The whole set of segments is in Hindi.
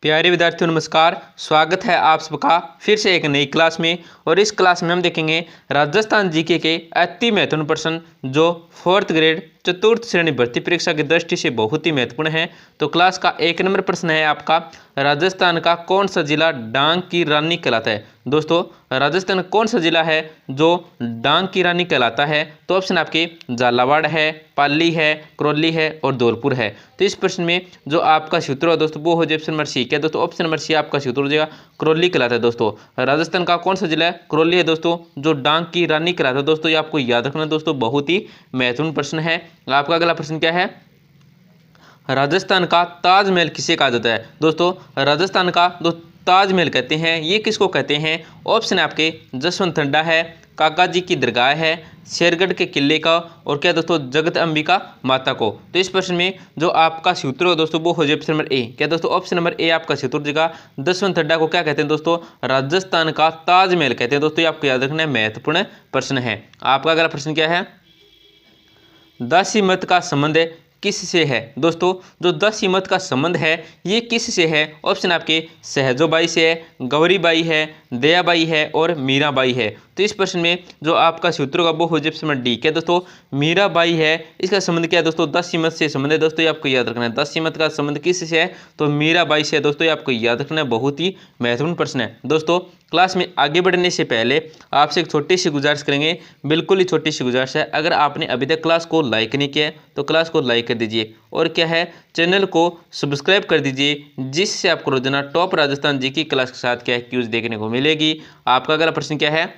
प्यारे विद्यार्थियों नमस्कार। स्वागत है आप सबका फिर से एक नई क्लास में। और इस क्लास में हम देखेंगे राजस्थान जीके के अति महत्वपूर्ण प्रश्न जो 4th ग्रेड चतुर्थ श्रेणी भर्ती परीक्षा की दृष्टि से बहुत ही महत्वपूर्ण है। तो क्लास का 1 नंबर प्रश्न है आपका, राजस्थान का कौन सा जिला डांग की रानी कहलाता है। दोस्तों, राजस्थान का कौन सा जिला है जो डांग की रानी कहलाता है? तो ऑप्शन आपके झालावाड़ है, पाली है, करौली है और धौलपुर है। तो इस प्रश्न में जो आपका सूत्र है दोस्तों वो हो जाए ऑप्शन नंबर सी। क्या दोस्तों? ऑप्शन नंबर सी आपका सूत्र हो जाएगा करौली कहलाता है। दोस्तों, राजस्थान का कौन सा जिला है? करौली है दोस्तों, जो डांग की रानी कहलाता है। दोस्तों, ये आपको याद रखना दोस्तों, बहुत ही महत्वपूर्ण प्रश्न है। आपका अगला प्रश्न क्या है? राजस्थान का ताजमहल किसे कहा जाता है? दोस्तों, राजस्थान का जो ताजमहल कहते हैं ये किसको कहते हैं? ऑप्शन आपके जसवंत ठंडा है, काका जी की दरगाह है, शेरगढ़ के किले का, और क्या दोस्तों जगत अंबिका माता को। तो इस प्रश्न में जो आपका सूत्र हो दोस्तों वो हो जाए ऑप्शन नंबर ए। क्या दोस्तों? ऑप्शन नंबर ए आपका सूत्र हो जाएगा। जसवंत ठंडा को क्या कहते हैं दोस्तों? राजस्थान का ताजमहल कहते हैं। दोस्तों, ये आपको याद रखना है, महत्वपूर्ण प्रश्न है। आपका अगला प्रश्न क्या है? दासी मत का संबंध किससे है? दोस्तों, जो दासी मत का संबंध है ये किससे है? ऑप्शन आपके सहजोबाई से है, गौरीबाई है, दयाबाई है और मीराबाई है। तो इस प्रश्न में जो आपका सूत्र होगा वो हो जाए ऑप्शन नंबर डी। क्या दोस्तों? मीराबाई है। इसका संबंध क्या है दोस्तों? दासी मत से संबंध है। दोस्तों, ये आपको याद रखना है, दासी मत का संबंध किससे है? तो मीराबाई से है। दोस्तों, ये आपको याद रखना है, बहुत ही महत्वपूर्ण प्रश्न है। दोस्तों, क्लास में आगे बढ़ने से पहले आपसे एक छोटी सी गुजारिश करेंगे, बिल्कुल ही छोटी सी गुजारिश है। अगर आपने अभी तक क्लास को लाइक नहीं किया है तो क्लास को लाइक कर दीजिए, और क्या है चैनल को सब्सक्राइब कर दीजिए, जिससे आपको रोजाना टॉप राजस्थान जी की क्लास के साथ क्या है क्यूज देखने को मिलेगी। आपका अगला प्रश्न क्या है?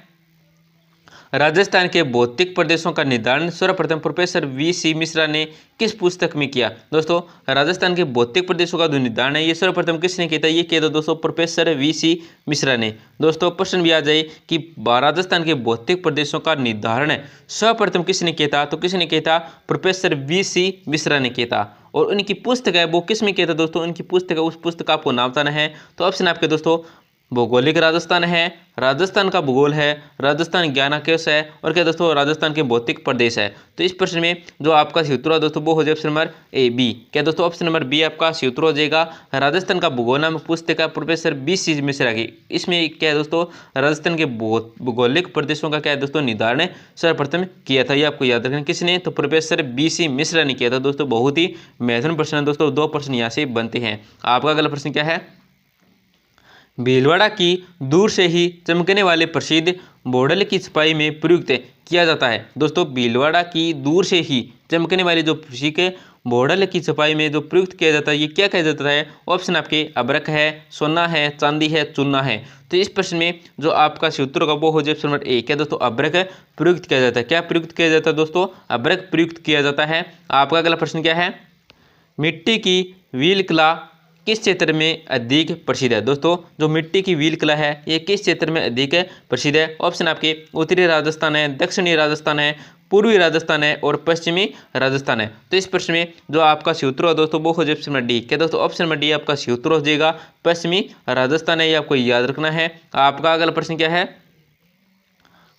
राजस्थान के भौतिक प्रदेशों का निर्धारण सर्वप्रथम प्रोफेसर वी.सी. मिश्रा ने किस पुस्तक में किया? दोस्तों, राजस्थान के भौतिक प्रदेशों का जो निर्धारण है ये सर्वप्रथम किसने किया था? ये किया था दोस्तों प्रोफेसर वी.सी. मिश्रा ने। दोस्तों, प्रश्न भी आ जाए कि राजस्थान के भौतिक प्रदेशों का निर्धारण है सर्वप्रथम किसने किया था? तो किसने किया था? Professor VC. मिश्रा ने किया था। और उनकी पुस्तक है वो किस में किया था? दोस्तों, उनकी पुस्तक है, उस पुस्तक का आपको नाम बताना है। तो ऑप्शन आपके दोस्तों भौगोलिक राजस्थान है, राजस्थान का भूगोल है, राजस्थान ज्ञानाकेश है, और क्या दोस्तों राजस्थान के भौतिक प्रदेश है। तो इस प्रश्न में जो आपका सूत्र है दोस्तों वो हो जाए ऑप्शन नंबर ए बी। क्या दोस्तों? ऑप्शन नंबर बी आपका सूत्र हो जाएगा। राजस्थान का भूगोल नाम पुस्तक है प्रोफेसर वी.सी. मिश्रा की। इसमें क्या है दोस्तों? राजस्थान के भौगोलिक प्रदेशों का क्या है दोस्तों निर्धारण सर्वप्रथम किया था। ये आपको याद रखना, किसने? तो प्रोफेसर वी.सी. मिश्रा ने किया था। दोस्तों, बहुत ही महत्वपूर्ण प्रश्न है दोस्तों, 2 प्रश्न यहाँ से बनते हैं। आपका अगला प्रश्न क्या है? भीलवाड़ा की दूर से ही चमकने वाले प्रसिद्ध मॉडल की छपाई में प्रयुक्त किया जाता है। दोस्तों, भीलवाड़ा की दूर से ही चमकने वाली जो प्रसिद्ध मॉडल की छपाई में जो प्रयुक्त किया जाता है ये क्या कहा जाता है? ऑप्शन आपके अब्रक है, सोना है, चांदी है, चूना है। तो इस प्रश्न में जो आपका सूत्र होगा वो हो जाए ऑप्शन नंबर ए। क्या दोस्तों? अब्रक प्रयुक्त किया जाता है। क्या प्रयुक्त किया जाता है दोस्तों? अब्रक प्रयुक्त किया जाता है। आपका अगला प्रश्न क्या है? मिट्टी की व्हील कला किस क्षेत्र में अधिक प्रसिद्ध है? दोस्तों, जो मिट्टी की व्हील कला है ये किस क्षेत्र में अधिक प्रसिद्ध है? ऑप्शन आपके उत्तरी राजस्थान है, दक्षिणी राजस्थान है, पूर्वी राजस्थान है और पश्चिमी राजस्थान है। तो इस प्रश्न में जो आपका सूत्र है दोस्तों वो हो जाए ऑप्शन नंबर डी। क्या दोस्तों? ऑप्शन नंबर डी आपका सूत्र हो जाएगा पश्चिमी राजस्थान है, ये आपको याद रखना है। आपका अगला प्रश्न क्या है?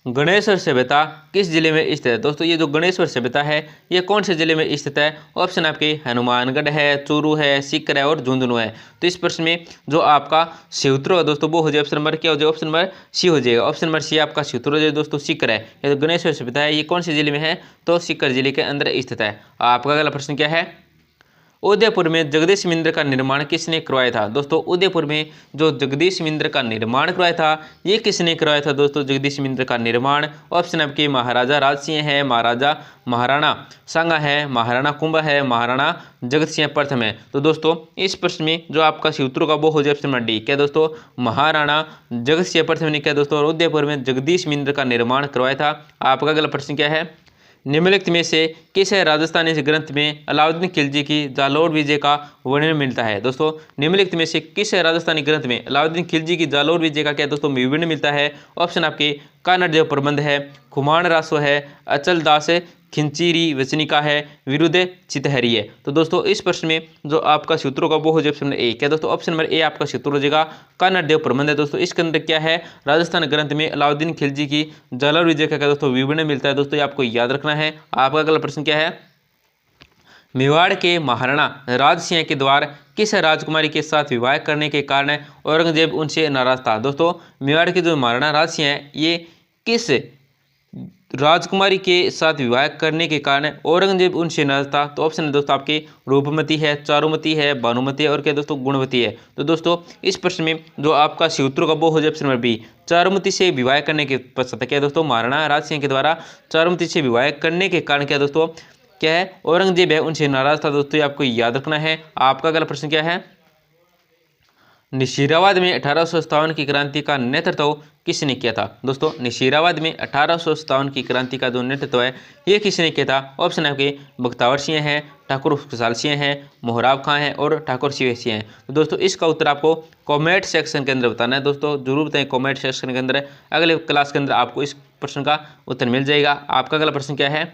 गणेश्वर सभ्यता किस जिले में स्थित है? दोस्तों, ये जो गणेश्वर सभ्यता है ये कौन से जिले में स्थित है? ऑप्शन आपके हनुमानगढ़ है, चूरू है, सीकर है और झुंझुनू है। तो इस प्रश्न में जो आपका सूत्र है दोस्तों वो हो जाए ऑप्शन नंबर क्या हो जाए? ऑप्शन नंबर सी हो जाएगा। ऑप्शन नंबर सी आपका सूत्र हो जाए दोस्तों सीकर है। ये जो गणेश्वर सभ्यता है ये कौन से जिले में है? तो सीकर जिले के अंदर स्थित है। आपका अगला प्रश्न क्या है? उदयपुर में जगदीश मिंद्र का निर्माण किसने करवाया था? दोस्तों, उदयपुर में जो जगदीश मिंद्र का निर्माण करवाया था ये किसने करवाया था? दोस्तों, जगदीश मिंद्र का निर्माण ऑप्शन आपके महाराजा राजसिंह है, महाराजा महाराणा सांगा है, महाराणा कुंभा है, महाराणा जगत सिंह प्रथम है। तो दोस्तों, इस प्रश्न में जो आपका सूत्र होगा वो हो जाए ऑप्शन नंबर डी। क्या दोस्तों? महाराणा जगत सिंह प्रथम ने क्या दोस्तों उदयपुर में जगदीश मिंद्र का निर्माण करवाया था। आपका अगला प्रश्न क्या है? निम्नलिखित में से किस राजस्थानी ग्रंथ में अलाउद्दीन खिलजी की जालोर विजय का वर्णन मिलता है? दोस्तों, निम्नलिखित में से किस राजस्थानी ग्रंथ में अलाउद्दीन खिलजी की जालोर विजय का क्या दोस्तों विवरण मिलता है? ऑप्शन आपके कानड़देव प्रबंध है, खुमान रासो है, अचल दास खिंचीरी वचनिका है, विरुद्ध चितहरी है। तो दोस्तों, इस प्रश्न में जो आपका सूत्र होगा वो हो जाए ऑप्शन नंबर ए। क्या दोस्तों? ऑप्शन नंबर ए आपका सूत्र हो जाएगा कानड़देव प्रबंध है। दोस्तों, इसके अंदर क्या है? राजस्थान ग्रंथ में अलाउद्दीन खिलजी की जालोर विजय का क्या दोस्तों विवरण मिलता है। दोस्तों, ये आपको याद रखना है। आपका अगला प्रश्न क्या है? मेवाड़ के महाराणा राज सिंह के द्वारा किस राजकुमारी के साथ विवाह करने के कारण औरंगजेब उनसे नाराज था। दोस्तों मेवाड़ के जो महाराणा राज सिंह हैं ये किस राजकुमारी के साथ विवाह करने के कारण औरंगजेब उनसे नाराज था? तो ऑप्शन है दोस्तों आपके रूपमती है, चारुमती है, भानुमती है और क्या दोस्तों गुणवती है। तो दोस्तों इस प्रश्न में जो आपका सही उत्तर का वो हो जाए ऑप्शन नंबर बी, चारुमती से विवाह करने के पश्चात क्या दोस्तों महाराणा राज सिंह के द्वारा चारुमती से विवाह करने के कारण क्या दोस्तों क्या है औरंगजेब है उनसे नाराज था। दोस्तों ये आपको याद रखना है। आपका अगला प्रश्न क्या है, नशीराबाद में 1857 की क्रांति का नेतृत्व किसने किया था? दोस्तों नशीराबाद में 1857 की क्रांति का जो नेतृत्व है ये किसने किया था? ऑप्शन है आपके बख्तावर सिंह हैं, ठाकुर खुशहाल सिंह हैं, मोहराब खां हैं और ठाकुर शिव सिंह हैं। तो दोस्तों इसका उत्तर आपको कमेंट सेक्शन के अंदर बताना है। दोस्तों जरूर बताएं कमेंट सेक्शन के अंदर, अगले क्लास के अंदर आपको इस प्रश्न का उत्तर मिल जाएगा। आपका अगला प्रश्न क्या है,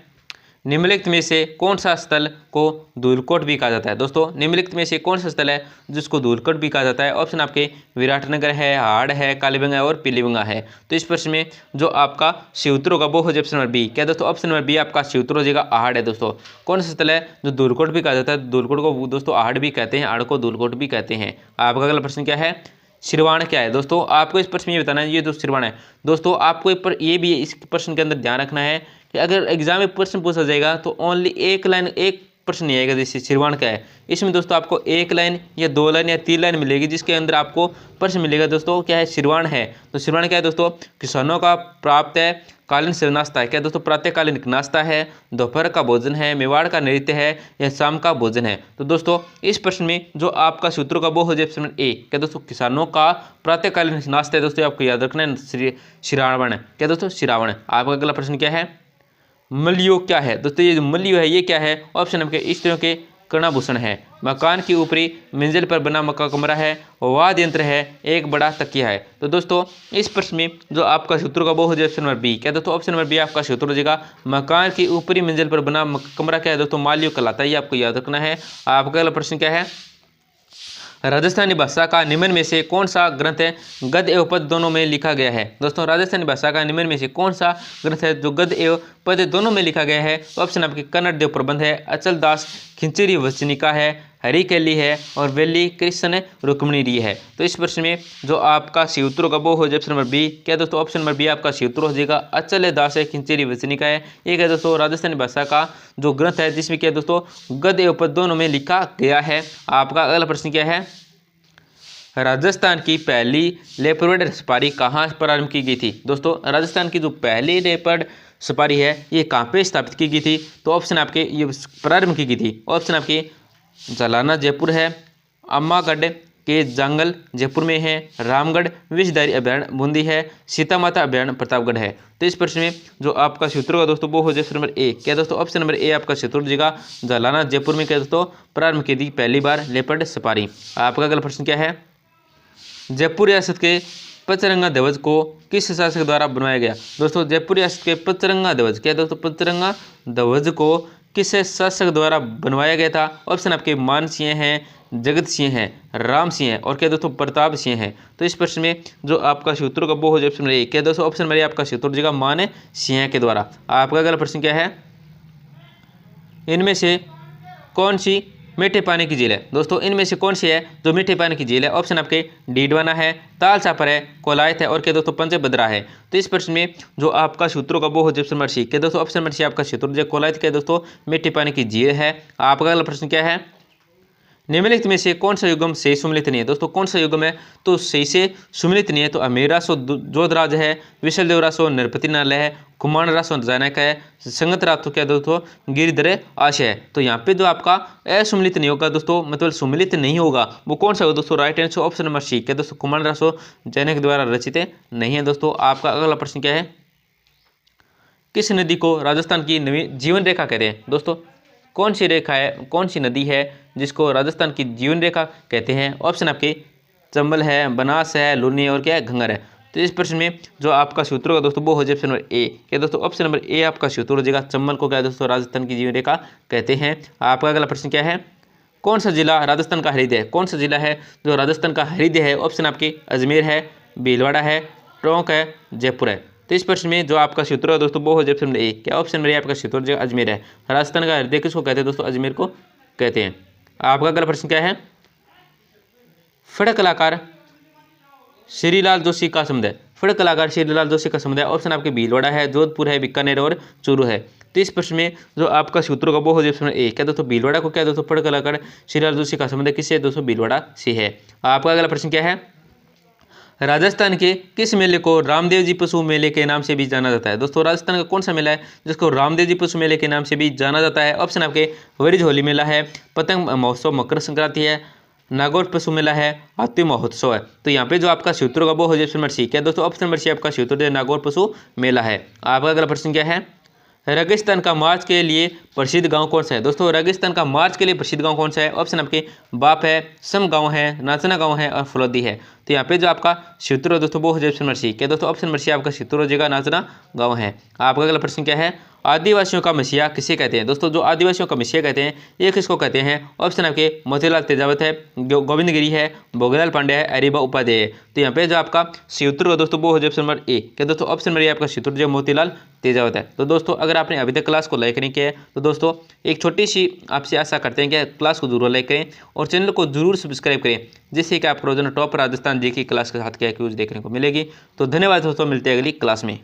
निम्नलिखित में से कौन सा स्थल को धूलकोट भी कहा जाता है? दोस्तों निम्नलिखित में से कौन सा स्थल है जिसको धूलकोट भी कहा जाता है? ऑप्शन आपके विराटनगर है, हाड़ है, कालीबंगा और पीलीबंगा है। तो इस प्रश्न में जो आपका सही उत्तर होगा वो हो जाए ऑप्शन नंबर बी। क्या दोस्तों ऑप्शन नंबर बी आपका सही उत्तर हो जाएगा आहड़ है। दोस्तों कौन सा स्थल है जो धूलकोट भी कहा जाता है? धूलकोट को दोस्तों आहड़ भी कहते हैं, आहड़ को धूलकोट भी कहते हैं। आपका अगला प्रश्न क्या है, श्रवाण क्या है? दोस्तों आपको इस प्रश्न में ये बताना है, ये जो श्रवाण है दोस्तों आपको ये भी इस प्रश्न के अंदर ध्यान रखना है कि अगर एग्जाम में प्रश्न पूछा जाएगा तो ओनली एक लाइन एक प्रश्न नहीं आएगा। जैसे श्रवाण क्या है, इसमें दोस्तों आपको एक लाइन या दो लाइन या तीन लाइन मिलेगी जिसके अंदर आपको प्रश्न मिलेगा। दोस्तों क्या है श्रवाण है, तो श्रवाण क्या है दोस्तों, किसानों का प्राप्त है कालीन से नाश्ता है। क्या दोस्तों प्रातःकालीन नाश्ता है, दोपहर का भोजन है, मेवाड़ का नृत्य है या शाम का भोजन है। तो दोस्तों इस प्रश्न में जो आपका सूत्रों का वो हो जाए ऑप्शन ए। क्या दोस्तों किसानों का प्रातःकालीन नाश्ता है, दोस्तों आपको याद रखना है श्रावण। क्या दोस्तों श्रावण। आपका अगला प्रश्न क्या है, मलयो क्या है? दोस्तों ये जो मलयो है ये क्या है? ऑप्शन नंबर इस तरह के कर्णाभूषण है, मकान की ऊपरी मंजिल पर बना मक्का कमरा है, वाद्य यंत्र है, एक बड़ा तकिया है। तो दोस्तों इस प्रश्न में जो आपका सूत्र का वो हो जाए ऑप्शन नंबर बी। क्या दोस्तों ऑप्शन नंबर बी आपका सूत्र हो जाएगा, मकान की ऊपरी मंजिल पर बना कमरा क्या है दोस्तों माल्यो कहलाता है, ये आपको याद रखना है। आपका अगला प्रश्न क्या है, राजस्थानी भाषा का निम्न में से कौन सा ग्रंथ है गद्य एवं पद्य दोनों में लिखा गया है? दोस्तों राजस्थानी भाषा का निम्न में से कौन सा ग्रंथ है जो गद्य एवं पद्य दोनों में लिखा गया है? तो ऑप्शन आपके कन्नड़ देव प्रबंध है, अचल दास खिंचरी वचनिका है, हरी कैली है और वेली कृष्ण रुक्मिणी है। तो इस प्रश्न में जो आपका सही उत्तर होगा वो हो जाए ऑप्शन नंबर बी। क्या दोस्तों ऑप्शन नंबर बी आपका सही उत्तर हो जाएगा, अचल दास है खिंचरी वचनिका है। एक है दोस्तों राजस्थानी भाषा का जो ग्रंथ है जिसमें क्या दोस्तों गद्य एवं पद्य दोनों में लिखा गया है। आपका अगला प्रश्न क्या है, राजस्थान की पहली लेपर्ड सफारी कहाँ प्रारंभ की गई थी? दोस्तों राजस्थान की जो पहली लेपर्ड सफारी है ये कहाँ पे स्थापित की गई थी? तो ऑप्शन आपके ये प्रारंभ की गई थी, ऑप्शन आपके जालाना जयपुर है, अम्मागढ़ के जंगल जयपुर में है, रामगढ़ विषधारी अभ्यारण्य बूंदी है, सीता माता अभ्यारण्य प्रतापगढ़ है। तो इस प्रश्न में जो आपका सूत्र होगा दोस्तों वो हो जाए ऑप्शन नंबर ए। क्या दोस्तों ऑप्शन नंबर ए आपका सूत्र हो जाएगा, जालाना जयपुर में क्या दोस्तों प्रारंभ की थी पहली बार लेपर्ड सफारी। आपका अगला प्रश्न क्या है, जयपुर रियासत के पचरंगा ध्वज को किस शासक द्वारा बनवाया गया? दोस्तों जयपुर रियासत के पचरंगा ध्वज क्या दोस्तों पचरंगा ध्वज को किस शासक द्वारा बनवाया गया था? ऑप्शन आपके मान सिंह हैं, जगत सिंह हैं, राम सिंह हैं और क्या दोस्तों प्रताप सिंह हैं। तो इस प्रश्न में जो आपका सूत्र का वो हो जाए ऑप्शन नंबर ए। क्या दोस्तों ऑप्शन नंबर ए आपका सूत्र हो जाएगा मान सिंह के द्वारा। आपका अगला प्रश्न क्या है, इनमें से कौन सी मीठे पानी की झील है? दोस्तों इनमें से कौन सी है जो मीठे पानी की झील है? ऑप्शन आपके डीडवाना है, ताल छापर है, कोलायत है और क्या दोस्तों पंचभद्रा है। तो इस प्रश्न में जो आपका सूत्रों का वो हो जाए ऑप्शन नंबर सी। क्या दोस्तों ऑप्शन नंबर सी आपका सूत्र जो कोलायत क्या दोस्तों मीठे पानी की झील है। आपका अगला प्रश्न क्या है, निम्नलिखित में से कौन सा युगम से सुमिलित नहीं है? दोस्तों कौन सा युगम है तो सही से सुमिलित नहीं है? तो अमेरा सो जोधराज है, विशल देवरा सो नरपति नालय है, कुमार रासो जनक है, संगत रात तो क्या दोस्तों गिरिधर आशय है। तो यहाँ पे जो आपका असुमिलित नहीं होगा दोस्तों मतलब सुमिलित नहीं होगा वो कौन सा होगा दोस्तों right answer option number C. क्या दोस्तों कुमार रासो जनक द्वारा रचित नहीं है। दोस्तों आपका अगला प्रश्न क्या है, किस नदी को राजस्थान की नवी जीवन रेखा कहते हैं? दोस्तों कौन सी रेखा है, कौन सी नदी है जिसको राजस्थान की जीवन रेखा कहते हैं? ऑप्शन आपके चंबल है, बनास है, लूनी और क्या है घंगर है। तो इस प्रश्न में जो आपका सूत्र होगा दोस्तों वो हो जाए ऑप्शन नंबर ए। क्या दोस्तों ऑप्शन नंबर ए आपका सूत्र हो जाएगा, चंबल को क्या है दोस्तों राजस्थान की जीवन रेखा कहते हैं। आपका अगला प्रश्न क्या है, कौन सा जिला राजस्थान का हृदय है? कौन सा जिला है जो राजस्थान का हृदय है? ऑप्शन आपके अजमेर है, भीलवाड़ा है, टोंक है, जयपुर है। तो इस प्रश्न में जो आपका सूत्र है दोस्तों वो हो जाए ऑप्शन नंबर ए। क्या ऑप्शन नंबर ए आपका सूत्र जो अजमेर है। राजस्थान का हृदय किसको कहते हैं दोस्तों? अजमेर को कहते हैं। आपका अगला प्रश्न क्या है, फड़ कलाकार श्रीलाल जोशी का समुदाय, फड़ कलाकार श्रीलाल जोशी का समुदाय ऑप्शन आपके भीलवाड़ा है, जोधपुर है, बीकानेर और चूरू है। तो इस प्रश्न में जो आपका सूत्र होगा वो हो जाए ऑप्शन ए। क्या दोस्तों भीलवाड़ा को क्या दोस्तों फड़ कलाकार श्रीलाल जोशी का समुदाय किससे दोस्तों भीलवाड़ा से है। आपका अगला प्रश्न क्या है, राजस्थान के किस मेले को रामदेव जी पशु मेले के नाम से भी जाना जाता है। दोस्तों राजस्थान का कौन सा मेला है जिसको रामदेव जी पशु मेले के नाम से भी जाना जाता है। ऑप्शन आपके वरिज होली मेला है, पतंग महोत्सव मकर संक्रांति है, नागौर पशु मेला है, हाथी महोत्सव है। तो यहाँ पे जो आपका सूत्र होगा वो हो जाए ऑप्शन नंबर सी। क्या दोस्तों ऑप्शन नंबर सी आपका सूत्र नागौर पशु मेला है। आपका अगला प्रश्न क्या है, रेगिस्तान का मार्च के लिए प्रसिद्ध गांव कौन सा है। दोस्तों रेगिस्तान का मार्च के लिए प्रसिद्ध गांव कौन सा है। ऑप्शन आपके बाप है, सम गांव है, नाचना गांव है और फलोदी है। तो यहाँ पे जो आपका सूत्र है दोस्तों वो हो जाए ऑप्शन नंबर सी। क्या दोस्तों ऑप्शन नंबर सी आपका सूत्र हो जाएगा नाचना गांव है। आपका अगला प्रश्न क्या है, आदिवासियों का मसीहा किसे कहते हैं। दोस्तों जो आदिवासियों का मसीहा कहते हैं ये किसको कहते हैं। ऑप्शन आपके मोतीलाल तेजावत है, गोविंद गिरी है, भोगलाल पांडे है, अरीबा उपाध्याय है। तो यहाँ पे जो आपका सूत्र है दोस्तों वो हो जाए ऑप्शन नंबर ए। क्या दोस्तों ऑप्शन नंबर ए आपका सूत्र जो मोतीलाल तेजावत है। तो दोस्तों अगर आपने अभी तक क्लास को लाइक नहीं किया है तो दोस्तों एक छोटी सी आपसे आशा करते हैं कि क्लास को जरूर लाइक करें और चैनल को जरूर सब्सक्राइब करें, जिससे कि आपको रोजाना टॉप राजस्थान जी की क्लास के साथ क्या क्यूज देखने को मिलेगी। तो धन्यवाद दोस्तों, मिलते हैं अगली क्लास में।